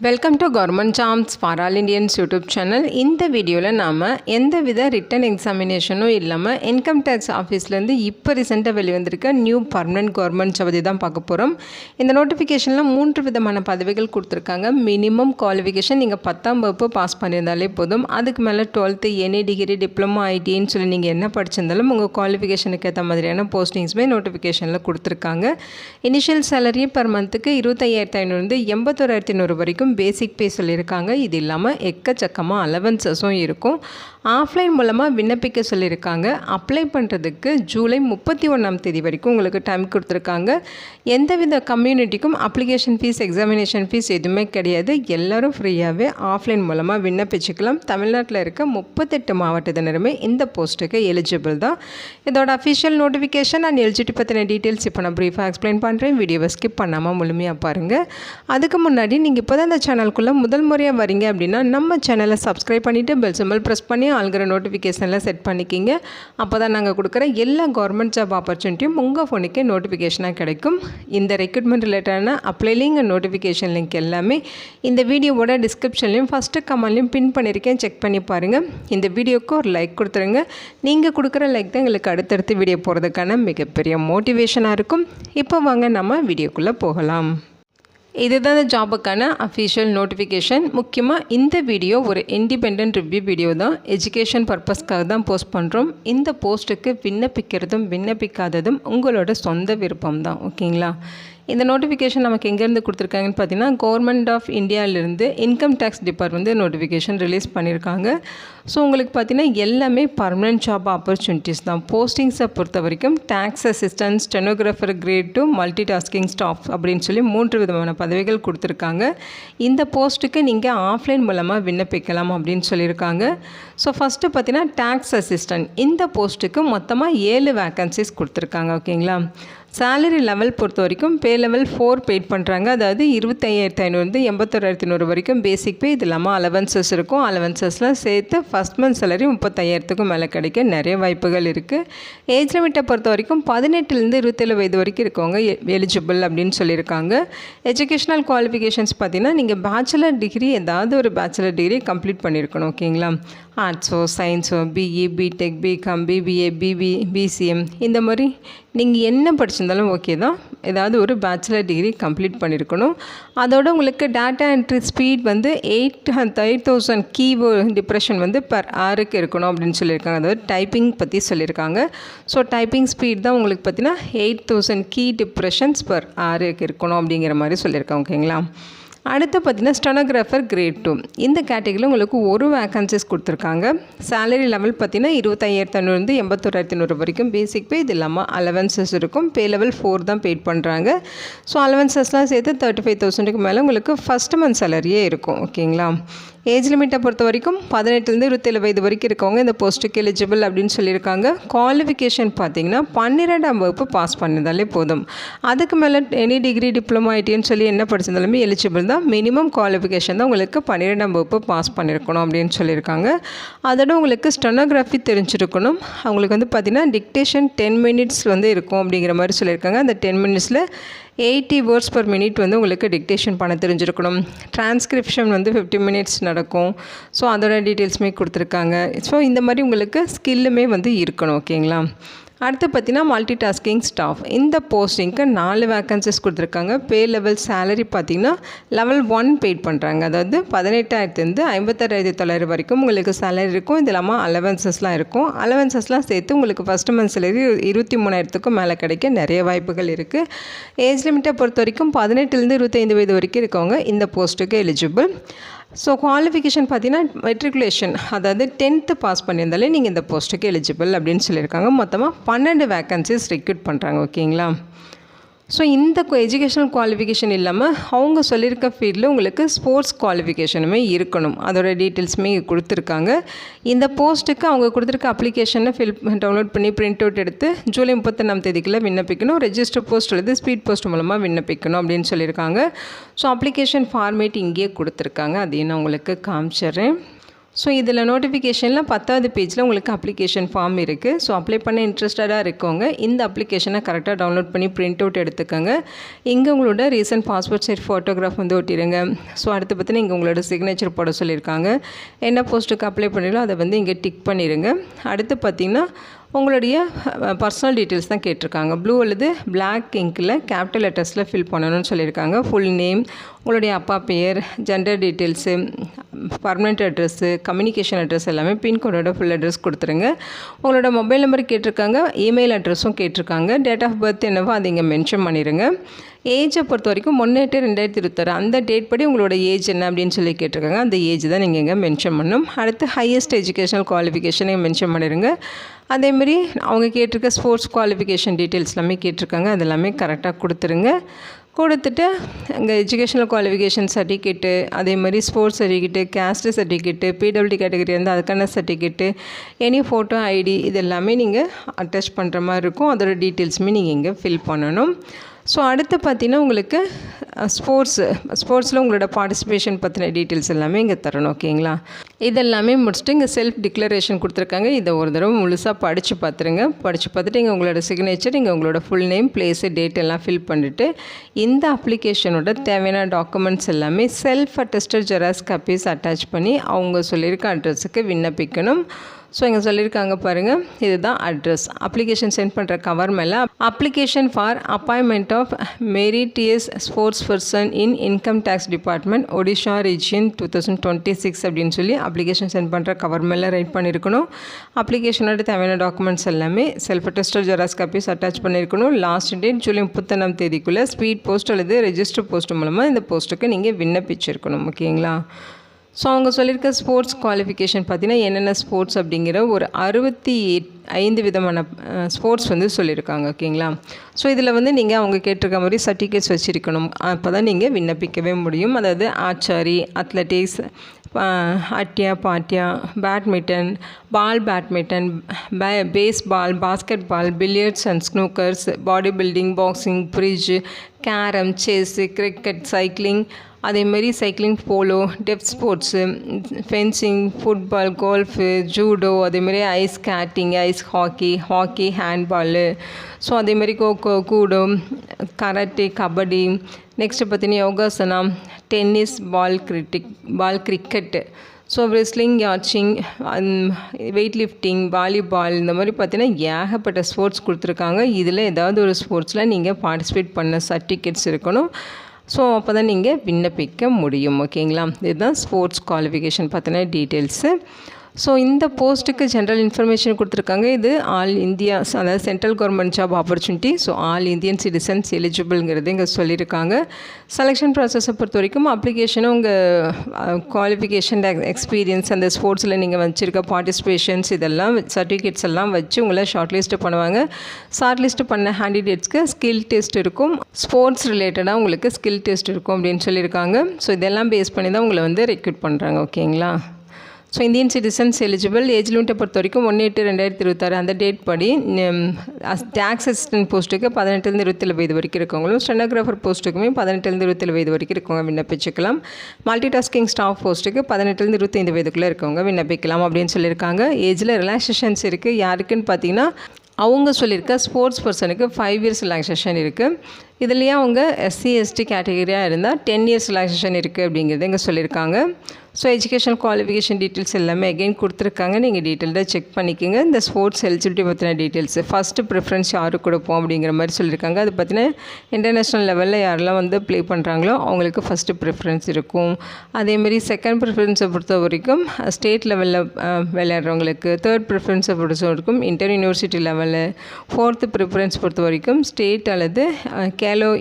Welcome to government jobs for all Indians YouTube channel. இந்த வீடியோவில் நாம் எந்தவித ரிட்டன் எக்ஸாமினேஷனும் இல்லாமல் இன்கம் டேக்ஸ் ஆஃபீஸ்லேருந்து இப்போ ரீசெண்டாக வெளிவந்திருக்க நியூ பர்மனெண்ட் கவர்மெண்ட் ஜாப் தான் பார்க்க போகிறோம். இந்த நோட்டிஃபிகேஷனில் 3 விதமான பதவிகள் கொடுத்துருக்காங்க. மினிமம் குவாலிஃபிகேஷன் நீங்கள் 10ஆம் வகுப்பு பாஸ் பண்ணியிருந்தாலே போதும். அதுக்கு மேலே 12th எனி டிகிரி டிப்ளமோ ஐடின்னு சொல்லி நீங்கள் என்ன படிச்சிருந்தாலும் உங்கள் குவாலிஃபிகேஷனுக்கு ஏற்ற மாதிரியான போஸ்டிங்ஸுமே நோட்டிஃபிகேஷனில் கொடுத்துருக்காங்க. இனிஷியல் சேலரி பர் மந்த்துக்கு 25,500 81,100 வரைக்கும் பேசிக் பே சொல்லியிருக்காங்க. இது இல்லாமல் எக்கச்சக்கமாக அலவன்சஸும் இருக்கும். ஆஃப்லைன் மூலமாக விண்ணப்பிக்க சொல்லியிருக்காங்க. அப்ளை பண்ணுறதுக்கு ஜூலை 31ஆம் தேதி வரைக்கும் உங்களுக்கு டைம் கொடுத்துருக்காங்க. எந்தவித கம்யூனிட்டிக்கும் அப்ளிகேஷன் ஃபீஸ் எக்ஸாமினேஷன் ஃபீஸ் எதுவுமே கிடையாது. எல்லோரும் ஃப்ரீயாகவே ஆஃப்லைன் மூலமாக விண்ணப்பிச்சுக்கலாம். தமிழ்நாட்டில் இருக்க 38 மாவட்டத்தினருமே இந்த போஸ்ட்டுக்கு எலிஜிபிள் தான். இதோட அஃபிஷியல் நோட்டிஃபிகேஷன் அண்ட் எலிஜிபிலிட்டி பற்றின டீட்டெயில்ஸ் இப்போ நான் ப்ரீஃபாக எக்ஸ்பிளைன் பண்ணுறேன். வீடியோவை ஸ்கிப் பண்ணாமல் முழுமையாக பாருங்கள். அதுக்கு முன்னாடி நீங்கள் இப்போ தான் இந்த சேனலுக்குள்ளே முதல் முறையாக வரீங்க அப்படின்னா நம்ம சேனலை சப்ஸ்கிரைப் பண்ணிவிட்டு பெல் சிம்பல் ப்ரெஸ் பண்ணி ஆல்கிற நோட்டிஃபிகேஷனில் செட் பண்ணிக்கிங்க. அப்போ தான் நாங்கள் கொடுக்குற எல்லா கவர்மெண்ட் ஜாப் ஆப்பர்ச்சுனிட்டியும் உங்கள் ஃபோனுக்கே நோட்டிஃபிகேஷனாக கிடைக்கும். இந்த ரெக்ரூட்மெண்ட் ரிலேட்டடான apply link and notification link எல்லாமே இந்த வீடியோவோட டிஸ்கிரிப்ஷன்லையும் ஃபஸ்ட்டு கமெண்ட்லையும் பின் பண்ணியிருக்கேன். செக் பண்ணி பாருங்கள். இந்த வீடியோவுக்கு ஒரு லைக் கொடுத்துருங்க. நீங்கள் கொடுக்குற லைக் தான் எங்களுக்கு அடுத்தடுத்து வீடியோ போகிறதுக்கான மிகப்பெரிய மோட்டிவேஷனாக இருக்கும். இப்போ வாங்க நம்ம வீடியோக்குள்ளே போகலாம். இதுதான் இந்த ஜாபுக்கான அஃபிஷியல் நோட்டிஃபிகேஷன். முக்கியமாக இந்த வீடியோ ஒரு இண்டிபெண்ட் ரிவ்யூ வீடியோ தான். எஜுகேஷன் பர்பஸ்க்காக தான் போஸ்ட் பண்ணுறோம். இந்த போஸ்ட்டுக்கு விண்ணப்பிக்கிறதும் விண்ணப்பிக்காததும் உங்களோட சொந்த விருப்பம் தான். ஓகேங்களா? இந்த நோட்டிஃபிகேஷன் நமக்கு எங்கேருந்து கொடுத்துருக்காங்கன்னு பார்த்தீங்கன்னா கவர்மெண்ட் ஆஃப் இந்தியாவிலேருந்து income tax department notification release பண்ணியிருக்காங்க. ஸோ உங்களுக்கு பார்த்தீங்கன்னா எல்லாமே பர்மனெண்ட் ஜாப் ஆப்பர்ச்சுனிட்டிஸ் தான். போஸ்டிங்ஸை பொறுத்த வரைக்கும் tax assistant, stenographer grade 2, multi tasking staff அப்படின்னு சொல்லி 3 விதமான பதவிகள் கொடுத்துருக்காங்க. இந்த போஸ்ட்டுக்கு நீங்கள் ஆஃப்லைன் மூலமாக விண்ணப்பிக்கலாம் அப்படின்னு சொல்லியிருக்காங்க. ஸோ ஃபஸ்ட்டு பார்த்தீங்கன்னா டேக்ஸ் அசிஸ்டன்ட் இந்த போஸ்ட்டுக்கு மொத்தமாக 7 வேக்கன்சிஸ் கொடுத்துருக்காங்க. ஓகேங்களா? சேலரி லெவல் பொறுத்த வரைக்கும் பே லெவல் 4 பெய்ட் பண்ணுறாங்க. அதாவது 25,500 81,100 வரைக்கும் பேசிக் பே. இது இல்லாமல் அலவன்சஸ் இருக்கும். அலவன்சஸ்லாம் சேர்த்து ஃபஸ்ட் மந்த் சேலரி 35,000க்கும் மேலே கிடைக்க நிறைய வாய்ப்புகள் இருக்குது. ஏஜ் லிமிட்டை பொறுத்த வரைக்கும் 18லேருந்து 27 வயது வரைக்கும் இருக்கவங்க எலிஜிபிள் அப்படின்னு சொல்லியிருக்காங்க. எஜுகேஷ்னல் குவாலிஃபிகேஷன்ஸ் பார்த்திங்கன்னா நீங்கள் பேச்சுலர் டிகிரி ஏதாவது ஒரு பேச்சுலர் டிகிரி கம்ப்ளீட் பண்ணியிருக்கணும். ஓகேங்களா? ஆர்ட்ஸோ சயின்ஸோ BE BTech BCom BBA BCM இந்த மாதிரி நீங்கள் என்ன படிச்சிருந்தாலும் ஓகே தான். ஏதாவது ஒரு பேச்சுலர் டிகிரி கம்ப்ளீட் பண்ணியிருக்கணும். அதோட உங்களுக்கு டேட்டா என்ட்ரி ஸ்பீட் வந்து 8,000 கீ டிப்ரெஷன் வந்து பர் ஹவருக்கு இருக்கணும் அப்படின்னு சொல்லியிருக்காங்க. அதாவது டைப்பிங் பற்றி சொல்லியிருக்காங்க. ஸோ டைப்பிங் ஸ்பீட் தான் உங்களுக்கு பார்த்தீங்கன்னா 8,000 கீ டிப்ரெஷன்ஸ் பர் ஹவருக்கு இருக்கணும் அப்படிங்கிற மாதிரி சொல்லியிருக்காங்க. ஓகேங்களா? அடுத்து பார்த்திங்கன்னா ஸ்டெனோகிராஃபர் கிரேட் 2 இந்த கேட்டகரியில் உங்களுக்கு ஒரு வேக்கன்சிஸ் கொடுத்துருக்காங்க. சேலரி லெவல் பார்த்திங்கன்னா 25,500 81,100 வரைக்கும் பேசிக் பே. இது இல்லாமல் அலவன்சஸ் இருக்கும். பே லெவல் 4 தான் பெய்ட் பண்ணுறாங்க. ஸோ அலவன்சஸ்லாம் சேர்த்து 35,000க்கு மேலே உங்களுக்கு ஃபஸ்ட் மந்த் சேலரியே இருக்கும். ஓகேங்களா? ஏஜ் லிமிட்டை பொறுத்த வரைக்கும் 18லேருந்து 27 வயது வரைக்கும் இருக்கவங்க இந்த போஸ்ட்டுக்கு எலிஜிபிள் அப்படின்னு சொல்லியிருக்காங்க. குவாலிஃபிகேஷன் பார்த்திங்கன்னா 12ஆம் வகுப்பு பாஸ் பண்ணியிருந்தாலே போதும். அதுக்கு மேலே எனி டிகிரி டிப்ளமோ ஐடின்னு சொல்லி என்ன படிச்சிருந்தாலுமே எலிஜிபிள் தான். மினிமம் குவாலிஃபிகேஷன் தான் உங்களுக்கு 12ஆம் வகுப்பு பாஸ் பண்ணியிருக்கணும் அப்படின்னு சொல்லியிருக்காங்க. அதோட உங்களுக்கு ஸ்டெனோகிராஃபி தெரிஞ்சிருக்கணும். அவங்களுக்கு வந்து பார்த்திங்கன்னா டிக்டேஷன் 10 மினிட்ஸ் வந்து இருக்கும் அப்படிங்கிற மாதிரி சொல்லியிருக்காங்க. அந்த 10 மினிட்ஸில் 80 வேர்ட்ஸ் பர் மினிட் வந்து உங்களுக்கு டிக்டேஷன் பண்ண தெரிஞ்சிருக்கணும். டிரான்ஸ்கிரிப்ஷன் வந்து 50 மினிட்ஸ் நடக்கும். ஸோ அதோட டீட்டெயில்ஸுமே கொடுத்துருக்காங்க. ஸோ இந்த மாதிரி உங்களுக்கு ஸ்கில்லுமே வந்து இருக்கணும். ஓகேங்களா? அடுத்து பார்த்திங்கன்னா மல்டி டாஸ்கிங் ஸ்டாஃப் இந்த போஸ்டிங்க்கு 4 வேக்கன்சிஸ் கொடுத்துருக்காங்க. பே லெவல் சேலரி பார்த்திங்கன்னா லெவல் 1 பெய்ட் பண்ணுறாங்க. அதாவது 18,000 56,900 வரைக்கும் உங்களுக்கு சேலரி இருக்கும். இது இல்லாமல் அலவன்சஸ்லாம் இருக்கும். அலவன்சஸ்லாம் சேர்த்து உங்களுக்கு ஃபஸ்ட் மந்த் சேலரி 23,000க்கும் மேலே கிடைக்க நிறைய வாய்ப்புகள் இருக்குது. ஏஜ் லிமிட்டை பொறுத்த வரைக்கும் 18லேருந்து 25 வயது வரைக்கும் இருக்கவங்க இந்த போஸ்ட்டுக்கு எலிஜிபிள். ஸோ குவாலிஃபிகேஷன் பார்த்தீங்கன்னா மெட்ரிகுலேஷன் அதாவது 10th பாஸ் பண்ணியிருந்தாலே நீங்கள் இந்த போஸ்ட்டுக்கு எலிஜிபிள் அப்படின்னு சொல்லியிருக்காங்க. மொத்தமாக 12 வேக்கன்சிஸ் ரெக்ரூட் பண்ணுறாங்க. ஓகேங்களா? ஸோ இந்த எஜுகேஷனல் குவாலிஃபிகேஷன் இல்லாமல் அவங்க சொல்லியிருக்க ஃபீல்டில் உங்களுக்கு ஸ்போர்ட்ஸ் குவாலிஃபிகேஷனுமே இருக்கணும். அதோட டீட்டெயில்ஸுமே கொடுத்துருக்காங்க. இந்த போஸ்ட்டுக்கு அவங்க கொடுத்துருக்க அப்ளிகேஷனை டவுன்லோட் பண்ணி பிரிண்ட் அவுட் எடுத்து ஜூலை 31ஆம் தேதிக்குள்ளே விண்ணப்பிக்கணும். ரெஜிஸ்டர் போஸ்ட் அல்லது ஸ்பீட் போஸ்ட் மூலமாக விண்ணப்பிக்கணும் அப்படின்னு சொல்லியிருக்காங்க. ஸோ அப்ளிகேஷன் ஃபார்மேட் இங்கேயே கொடுத்துருக்காங்க. அதையும் நான் உங்களுக்கு காமிச்சிட்றேன். ஸோ இதில் நோட்டிஃபிகேஷனில் 10வது பேஜில் உங்களுக்கு அப்ளிகேஷன் ஃபார்ம் இருக்குது. ஸோ அப்ளை பண்ண இன்ட்ரெஸ்டடாக இருக்கவங்க இந்த அப்ளிகேஷனை கரெக்டாக டவுன்லோட் பண்ணி பிரிண்ட் அவுட் எடுத்துக்கோங்க. இங்கே உங்களோட ரீசன்ட் பாஸ்போர்ட் சைஸ் ஃபோட்டோகிராஃப் வந்து ஒட்டிடுங்க. ஸோ அடுத்து பார்த்தீங்கன்னா இங்கே உங்களோட சிக்னேச்சர் போட சொல்லியிருக்காங்க. என்ன போஸ்ட்டுக்கு அப்ளை பண்ணிடலாம் அதை வந்து இங்கே டிக் பண்ணிடுங்க. அடுத்து பார்த்திங்கன்னா உங்களுடைய பர்சனல் டீட்டெயில்ஸ் தான் கேட்டிருக்காங்க. ப்ளூ அல்லது பிளாக் இங்கில் கேபிட்டல் லெட்டர்ஸில் ஃபில் பண்ணணும்னு சொல்லியிருக்காங்க. ஃபுல் நேம், உங்களுடைய அப்பா பெயர், gender details, permanent address, communication address எல்லாமே பின்கோடோட ஃபுல் அட்ரஸ் கொடுத்துருங்க. உங்களோட மொபைல் நம்பர் கேட்டிருக்காங்க, இமெயில் அட்ரஸும் கேட்டிருக்காங்க. டேட் ஆஃப் பர்த் என்னவோ அதை இங்கே மென்ஷன் பண்ணிடுங்க. ஏஜை பொறுத்த வரைக்கும் 1/8/2026 அந்த டேட் படி உங்களோட ஏஜ் என்ன அப்படின்னு சொல்லி கேட்டிருக்காங்க. அந்த ஏஜ் தான் நீங்கள் இங்கே மென்ஷன் பண்ணணும். அடுத்து ஹையஸ்ட் எஜுகேஷனல் குவாலிஃபிகேஷனை மென்ஷன் பண்ணிடுங்க. அதேமாதிரி அவங்க கேட்டிருக்க ஸ்போர்ட்ஸ் குவாலிஃபிகேஷன் டீட்டெயில்ஸ் எல்லாமே கேட்டிருக்காங்க. அது எல்லாமே கரெக்டாக கொடுத்துருங்க. கொடுத்துட்டு அங்கே எஜுகேஷனல் குவாலிஃபிகேஷன் சர்டிஃபிகேட்டு, அதே மாதிரி sports certificate, caste certificate, PWD category இருந்தால் அதுக்கான சர்டிஃபிகேட்டு, எனி ஃபோட்டோ ஐடி இது எல்லாமே நீங்கள் அட்டாச் பண்ணுற மாதிரி இருக்கும். அதோட டீட்டெயில்ஸுமே நீங்கள் இங்கே ஃபில் பண்ணணும். ஸோ அடுத்து பார்த்தீங்கன்னா உங்களுக்கு ஸ்போர்ட்ஸில் உங்களோட பார்ட்டிசிபேஷன் பற்றின டீட்டெயில்ஸ் எல்லாமே இங்கே தரணும். ஓகேங்களா? இதெல்லாமே முடிச்சுட்டு இங்கே செல்ஃப் டிக்ளரேஷன் கொடுத்துருக்காங்க. இதை ஒரு தடவை முழுசாக படித்து பார்த்துருங்க. படித்து பார்த்துட்டு இங்கே உங்களோட சிக்னேச்சர், இங்கே உங்களோட ஃபுல் நேம், பிளேஸு, டேட் எல்லாம் ஃபில் பண்ணிவிட்டு இந்த அப்ளிகேஷனோட தேவையான டாக்குமெண்ட்ஸ் எல்லாமே self attested xerox copies attach பண்ணி அவங்க சொல்லியிருக்க அட்ரஸுக்கு விண்ணப்பிக்கணும். ஸோ இங்கே சொல்லியிருக்காங்க பாருங்கள், இதுதான் அட்ரஸ். அப்ளிகேஷன் சென்ட் பண்ணுற கவர் மேலே application for appointment of meritorious sports person in income tax department Odisha region 2026 அப்படின்னு சொல்லி அப்ளிகேஷன் சென்ட் பண்ணுற கவர் மேலே ரைட் பண்ணியிருக்கணும். அப்ளிகேஷனோட தேவையான டாக்குமெண்ட்ஸ் எல்லாமே self attested xerox copies attach பண்ணியிருக்கணும். லாஸ்ட் டேட் ஜூலை 31ஆம் தேதிக்குள்ளே ஸ்பீட் போஸ்ட் அல்லது ரெஜிஸ்டர் போஸ்ட் மூலமாக இந்த போஸ்ட்டுக்கு நீங்கள் விண்ணப்பிச்சிருக்கணும். ஓகேங்களா? ஸோ அவங்க சொல்லியிருக்க ஸ்போர்ட்ஸ் குவாலிஃபிகேஷன் பார்த்தீங்கன்னா என்னென்ன ஸ்போர்ட்ஸ் அப்படிங்கிற ஒரு 65 விதமான ஸ்போர்ட்ஸ் வந்து சொல்லியிருக்காங்க. ஓகேங்களா? ஸோ இதில் வந்து நீங்கள் அவங்க கேட்டிருக்க மாதிரி சர்டிஃபிகேட்ஸ் வச்சுருக்கணும். அப்போ தான் நீங்கள் விண்ணப்பிக்கவே முடியும். அதாவது archery, athletics, atya, patya, badminton, badminton, baseball, basketball, billiards and snookers, body building, boxing, bridge, carrom, chess, cricket, cycling, அதேமாரி cycling, polo, deaf sports, fencing, football, golf, judo, அதேமாரி ice skating, ice hockey, handball, so அதேமாரி kho kho, kudo, karate, kabaddi, next பார்த்தீங்கன்னா யோகாசனம், tennis, ball cricket, so wrestling, yachting, weight lifting, volleyball, இந்த மாதிரி பார்த்தீங்கன்னா ஏகப்பட்ட sports கொடுத்துருக்காங்க. இதில் ஏதாவது ஒரு ஸ்போர்ட்ஸில் நீங்கள் பார்ட்டிசிபேட் பண்ண சர்டிஃபிகேட்ஸ் இருக்கணும். ஸோ அப்போ தான் நீங்கள் விண்ணப்பிக்க முடியும். ஓகேங்களா? இதுதான் ஸ்போர்ட்ஸ் குவாலிஃபிகேஷன் பற்றின டீட்டெயில்ஸு. ஸோ இந்த போஸ்ட்டுக்கு ஜென்ரல் இன்ஃபர்மேஷன் கொடுத்துருக்காங்க. இது ஆல் இந்தியா, அதாவது central government job opportunity. So all Indian citizens எலிஜிபிள்ங்கிறது இங்கே சொல்லியிருக்காங்க. செலெக்ஷன் ப்ராசஸை பொறுத்த வரைக்கும் அப்ளிகேஷனும் உங்கள் குவாலிஃபிகேஷன், எக்ஸ்பீரியன்ஸ், அந்த ஸ்போர்ட்ஸில் நீங்கள் வச்சுருக்க பார்ட்டிசிபேஷன்ஸ் இதெல்லாம் சர்டிஃபிகேட்ஸ் எல்லாம் வச்சு உங்களை ஷார்ட் லிஸ்ட்டு பண்ணுவாங்க. ஷார்ட் லிஸ்ட்டு பண்ண கேண்டிடேட்ஸ்க்கு ஸ்கில் டெஸ்ட் இருக்கும். ஸ்போர்ட்ஸ் ரிலேட்டடாக உங்களுக்கு ஸ்கில் டெஸ்ட் இருக்கும் அப்படின்னு சொல்லியிருக்காங்க. ஸோ இதெல்லாம் பேஸ் பண்ணி தான் உங்களை வந்து ரெக்ரூட் பண்ணுறாங்க. ஓகேங்களா? So Indian citizens eligible. Age லிமிட்டை பொறுத்த வரைக்கும் 1/8/2026 அந்த டேட் படி டேக்ஸ் அசிஸ்டன்ட் போஸ்ட்டுக்கு 18-27 வயது வரைக்கும் இருக்கவங்களும், ஸ்டெனோகிராஃபர் போஸ்ட்டுக்குமே 18-27 வயது வரைக்கும் இருக்கவங்க விண்ணப்பிச்சுக்கலாம். மல்டி டாஸ்கிங் ஸ்டாஃப் போஸ்ட்டுக்கு 18-25 வயதுக்குள்ளே இருக்கவங்க விண்ணப்பிக்கலாம் அப்படின்னு சொல்லியிருக்காங்க. ஏஜில் ரிலாக்ஸேஷன்ஸ் இருக்குது. யாருக்குன்னு பார்த்தீங்கன்னா அவங்க சொல்லியிருக்க ஸ்போர்ட்ஸ் பர்சனுக்கு 5 இயர்ஸ் ரிலாக்ஸேஷன் இருக்குது. இதுலேயே அவங்க SC/ST கேட்டகரியாக இருந்தால் 10 இயர்ஸ் ரிலாக்ஸேஷன் இருக்குது அப்படிங்கிறது இங்கே சொல்லியிருக்காங்க. ஸோ எஜுகேஷன் குவாலிஃபிகேஷன் டீட்டெயில்ஸ் எல்லாமே அகெயின் கொடுத்துருக்காங்க. நீங்கள் டீட்டெயில்டாக செக் பண்ணிக்கோங்க. இந்த ஸ்போர்ட்ஸ் எலிஜிபிலிட்டி பற்றின டீட்டெயில்ஸு ஃபஸ்ட்டு ப்ரிஃபரன்ஸ் யாருக்கு கொடுப்போம் அப்படிங்கிற மாதிரி சொல்லியிருக்காங்க. அது பார்த்தீங்கன்னா இன்டர்நேஷ்னல் லெவலில் யாரெல்லாம் வந்து ப்ளே பண்ணுறாங்களோ அவங்களுக்கு ஃபஸ்ட்டு ப்ரிஃபரன்ஸ் இருக்கும். அதேமாரி செகண்ட் ப்ரிஃபரன்ஸை பொறுத்த வரைக்கும் ஸ்டேட் லெவலில் விளையாடுறவங்களுக்கு, தேர்ட் ப்ரிஃபரன்ஸை பொறுத்த வரைக்கும் இன்டர் யூனிவர்சிட்டி லெவலில், ஃபோர்த்து ப்ரிஃபரன்ஸ் பொறுத்த வரைக்கும் ஸ்டேட் அல்லது கேலோ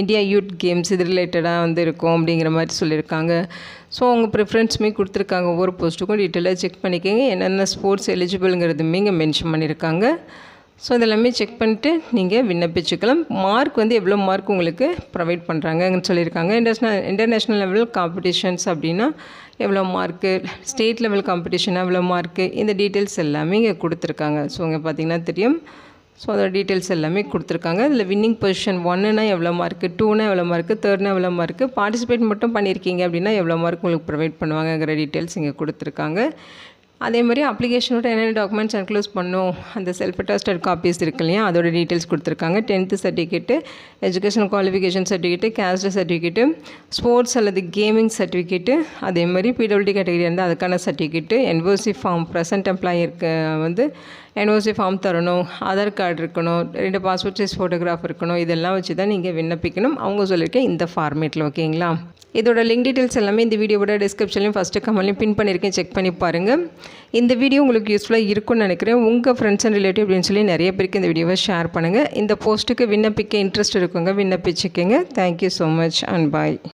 இந்தியா யூத் கேம்ஸ் இது ரிலேட்டடாக வந்து இருக்கும் அப்படிங்கிற மாதிரி சொல்லியிருக்காங்க. ஸோ அவங்க ப்ரிஃபரன்ஸுமே கொடுத்துருக்காங்க. ஒவ்வொரு போஸ்ட்டுக்கும் டீட்டெயிலாக செக் பண்ணிக்கோங்க. என்னென்ன ஸ்போர்ட்ஸ் எலிஜிபிள்ங்கிறதுமே இங்கே மென்ஷன் பண்ணியிருக்காங்க. ஸோ இதெல்லாமே செக் பண்ணிவிட்டு நீங்கள் விண்ணப்பிச்சுக்கலாம். மார்க் வந்து எவ்வளோ மார்க் உங்களுக்கு ப்ரொவைட் பண்ணுறாங்கன்னு சொல்லியிருக்காங்க. இன்டர்நேஷ்னல் லெவல் காம்படிஷன்ஸ் அப்படின்னா எவ்வளோ மார்க்கு, ஸ்டேட் லெவல் காம்படிஷனாக எவ்வளோ மார்க்கு, இந்த டீட்டெயில்ஸ் எல்லாமே இங்கே கொடுத்துருக்காங்க. ஸோ இங்கே பார்த்திங்கன்னா தெரியும். ஸோ அதோட டீட்டெயில்ஸ் எல்லாமே கொடுத்துருக்காங்க. இதில் வின்னிங் பொசிஷன் 1னா எவ்வளோ மார்க்கு, 2னா எவ்வளோ மார்க்கு, 3னா எவ்வளோ மார்க்கு, பார்ட்டிசிபேட் மட்டும் பண்ணியிருக்கீங்க அப்படின்னா எவ்வளோ மார்க் உங்களுக்கு ப்ரொவைட் பண்ணுவாங்கங்கிற டீட்டெயில்ஸ் இங்கே கொடுத்துருக்காங்க. அதே மாதிரி அப்ளிகேஷனோட என்னென்ன டாக்குமெண்ட்ஸ் என்க்ளோஸ் பண்ணணும், அந்த செல்ஃப் அட்டஸ்டட் காப்பீஸ் இருக்கு இல்லையா, அதோட டீட்டெயில்ஸ் கொடுத்துருக்காங்க. 10th certificate, educational qualification certificate, caste certificate, sports அல்லது கேமிங் சர்டிஃபிகேட்டு, அதே மாதிரி பிடபிள்யூடி கேட்டகரி இருந்தால் அதுக்கான சர்டிஃபிகேட்டு, என்ஓசி ஃபார்ம், ப்ரெசன்ட் எம்ப்ளாயருக்கு வந்து என்ஓசி ஃபார்ம் தரணும், ஆதார் கார்டு இருக்கணும், 2 பாஸ்போர்ட் சைஸ் ஃபோட்டோகிராஃப் இருக்கணும். இதெல்லாம் வச்சு தான் நீங்கள் விண்ணப்பிக்கணும். அவங்க சொல்லியிருக்கேன் இந்த ஃபார்மேட்டில். ஓகேங்களா? இதோட லிங்க் டீட்டெயில்ஸ் எல்லாமே இந்த வீடியோவோட டிஸ்கிரிப்ஷன்லையும் ஃபஸ்ட்டு கமெண்ட்லையும் பின் பண்ணியிருக்கேன், செக் பண்ணி பாருங்கள். இந்த வீடியோ உங்களுக்கு யூஸ்ஃபுல்லாக இருக்கும்னு நினைக்கிறேன். உங்கள் ஃப்ரெண்ட்ஸ் அண்ட் ரிலேட்டிவ் அப்படின்னு சொல்லி நிறைய பேருக்கு இந்த வீடியோவை ஷேர் பண்ணுங்கள். இந்த போஸ்ட்டுக்கு விண்ணப்பிக்க இன்ட்ரெஸ்ட் இருக்குங்க, விண்ணப்பிச்சுக்கோங்க. Thank you so much and bye.